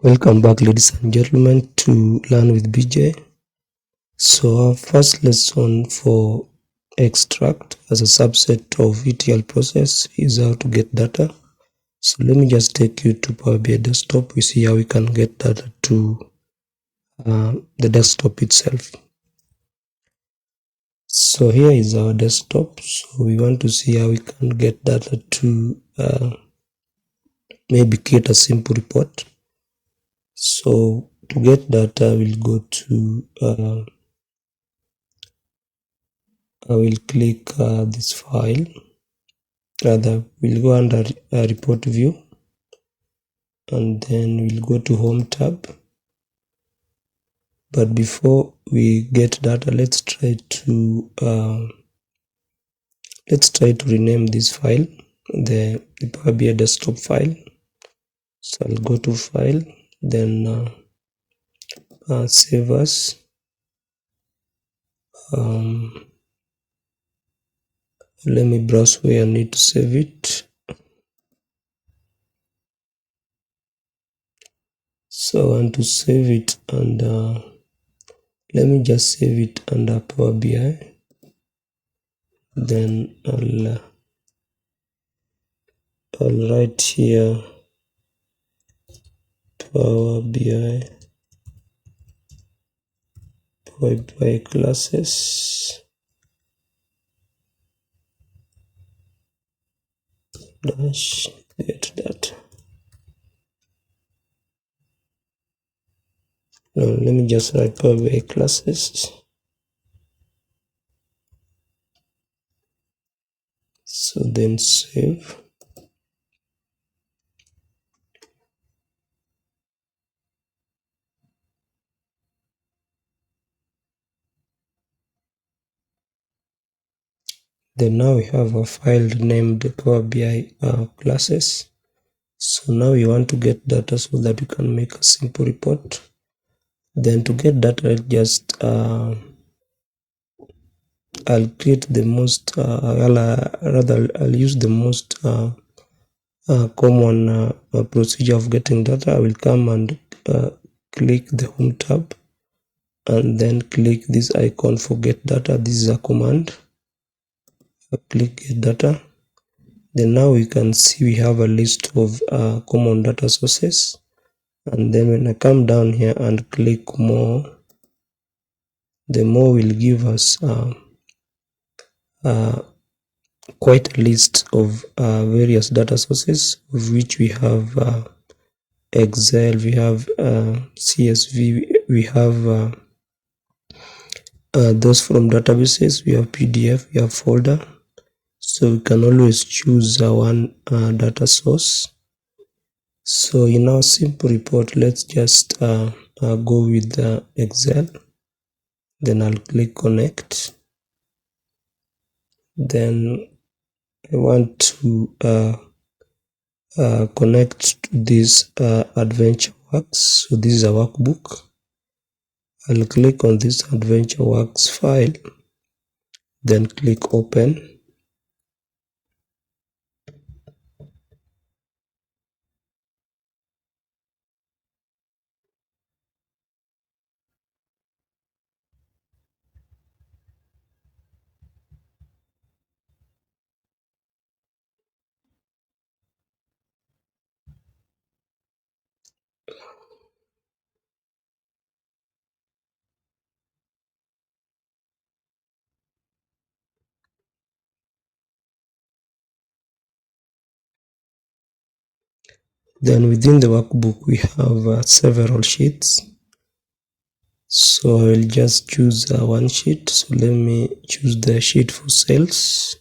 Welcome back, ladies and gentlemen, to Learn with BJ. So our first lesson for extract as a subset of ETL process is how to get data. So let me just take you to Power BI desktop. We see how we can get data to the desktop itself. So here is our desktop. So we want to see how we can get data to maybe create a simple report. So to get data, we'll go to I will click this file. Rather, we'll go under report view, and then we'll go to home tab. But before we get data, let's try to rename this file, the Power BI desktop file. So I'll go to file, then save as. Let me browse where I need to save it. So I want to save it, and let me just save it under Power BI. Then I'll write here Power BI classes dash get data. No, let me just write Power BI classes. So then save. Then now we have a file named Power BI classes. So now we want to get data so that we can make a simple report. Then to get data, just I'll create the most I'll use the most common procedure of getting data. I will come and click the home tab and then click this icon for get data. This is a command. Click get data. Then now we can see we have a list of common data sources, and then when I come down here and click more, the more will give us quite a list of various data sources, of which we have Excel, we have CSV, we have those from databases, we have PDF, we have folder. So we can always choose one data source. So in our simple report, let's just go with Excel. Then I'll click connect. Then I want to connect to this AdventureWorks. So this is a workbook. I'll click on this AdventureWorks file, then click open. Then within the workbook, we have several sheets. So I will just choose one sheet. So let me choose the sheet for sales.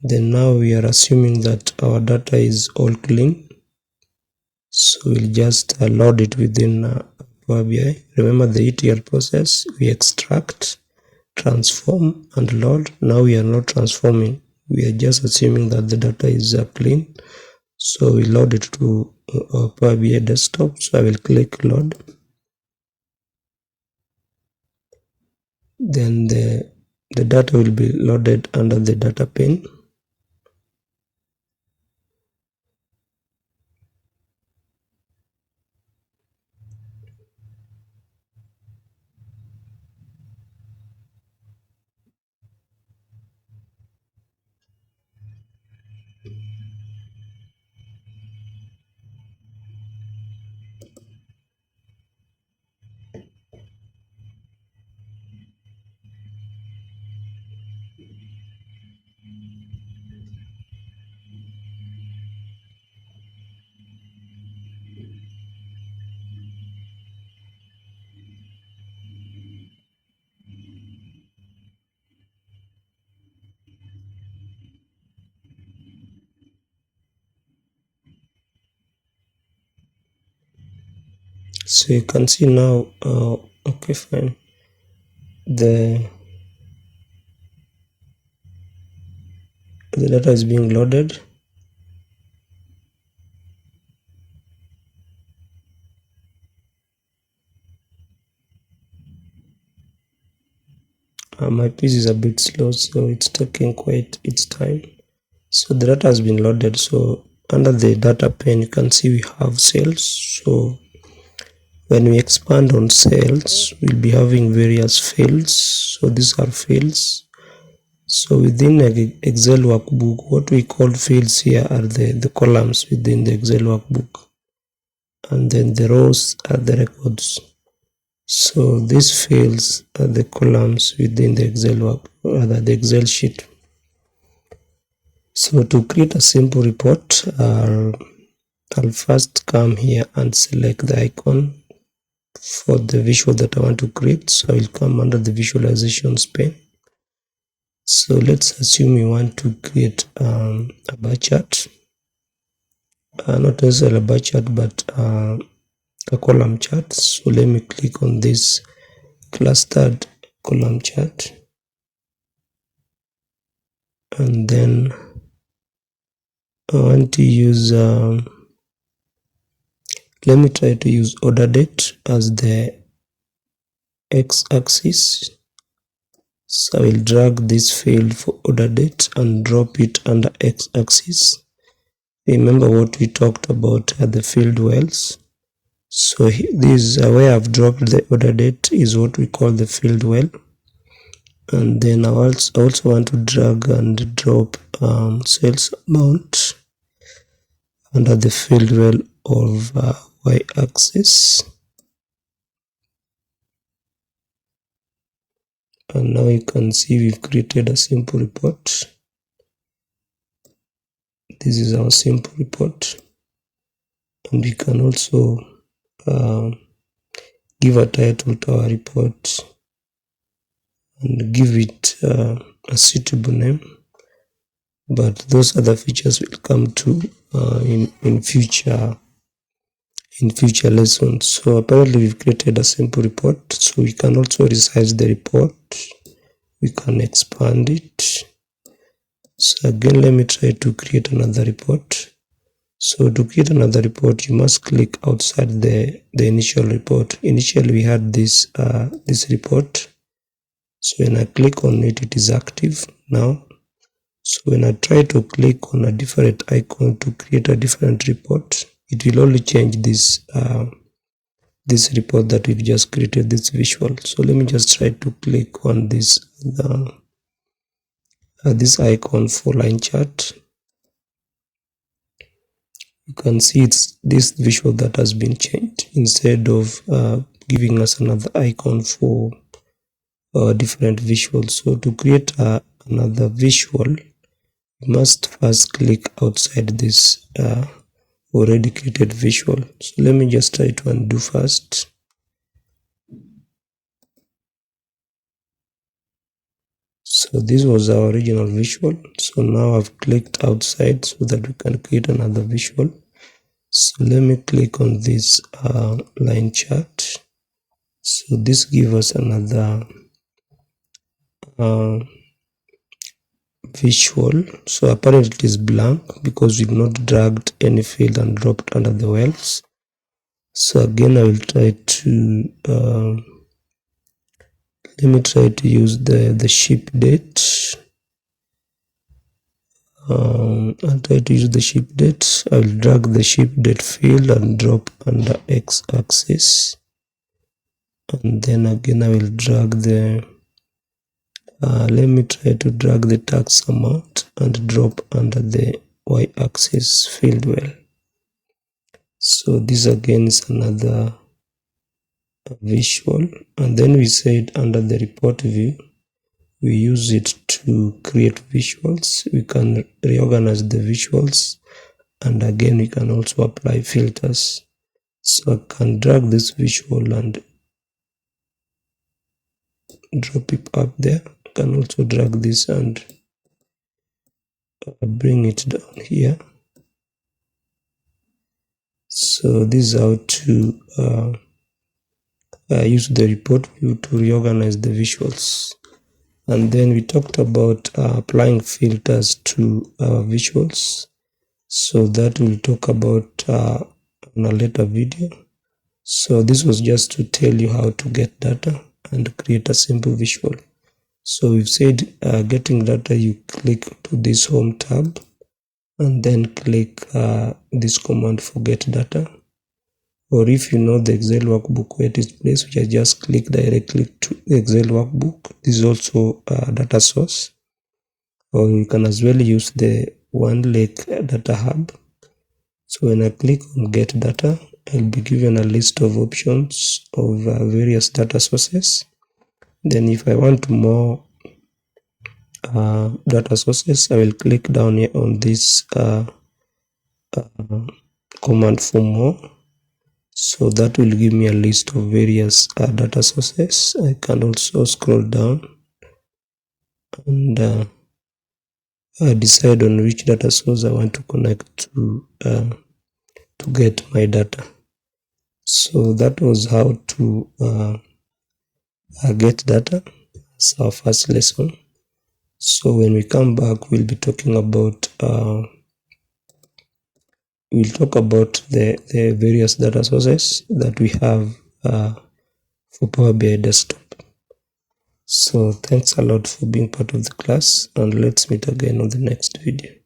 Then now we are assuming that our data is all clean. So we'll just load it within Power BI. Remember the ETL process, we extract, transform, and load. Now we are not transforming. We are just assuming that the data is clean. So we load it to Power BI desktop. So I will click load. Then the data will be loaded under the data pane. So you can see now, okay, fine. The data is being loaded. My PC is a bit slow, so it's taking quite its time. So the data has been loaded. So under the data pane, you can see we have sales. So when we expand on sales, we'll be having various fields. So these are fields. So within Excel workbook, what we call fields here are the columns within the Excel workbook. And then the rows are the records. So these fields are the columns within the the Excel sheet. So to create a simple report, I'll first come here and select the icon for the visual that I want to create. So I will come under the visualizations pane. So let's assume we want to create a bar chart, not necessarily a bar chart, but a column chart. So let me click on this clustered column chart, and then I want to use let me try to use order date as the x-axis. So I will drag this field for order date and drop it under x-axis. Remember what we talked about at the field wells. So this where I've dropped the order date is what we call the field well. And then I also want to drag and drop sales amount under the field well of y-axis. And now you can see we've created a simple report. This is our simple report, and we can also give a title to our report and give it a suitable name. But those other features will come to in future lessons. So apparently we've created a simple report, so we can also resize the report. We can expand it. So again, let me try to create another report. So to create another report, you must click outside the initial report. Initially we had this report. So when I click on it, it is active now. So when I try to click on a different icon to create a different report, it will only change this this report that we've just created, this visual. So let me just try to click on this this icon for line chart. You can see it's this visual that has been changed. Instead of giving us another icon for different visuals. So to create another visual, you must first click outside this already created visual. So let me just try to undo first. So this was our original visual. So now I've clicked outside so that we can create another visual. So let me click on this line chart. So this gives us another visual. So apparently it is blank because we've not dragged any field and dropped under the wells. So again, I will try to let me try to use the ship date. I'll try to use the ship date. I will drag the ship date field and drop under x-axis, and then again I will drag the let me try to drag the tax amount and drop under the y-axis filled well. So this again is another visual, and then we said under the report view we use it to create visuals. We can reorganize the visuals, and again we can also apply filters. So I can drag this visual and drop it up there. I can also drag this and bring it down here. So this is how to use the report view to reorganize the visuals. And then we talked about applying filters to visuals. So that we'll talk about in a later video. So this was just to tell you how to get data and create a simple visual. So we've said getting data, you click to this home tab and then click this command for get data. Or if you know the Excel workbook where it is placed, you just click directly to the Excel workbook. This is also a data source. Or you can as well use the OneLake Data Hub. So when I click on get data, I'll be given a list of options of various data sources. Then if I want more data sources, I will click down here on this command for more. So that will give me a list of various data sources. I can also scroll down and decide on which data source I want to connect to get my data. So that was how to get data. It's our first lesson. So when we come back, we'll be talking about we'll talk about the various data sources that we have for Power BI Desktop. So thanks a lot for being part of the class, and let's meet again on the next video.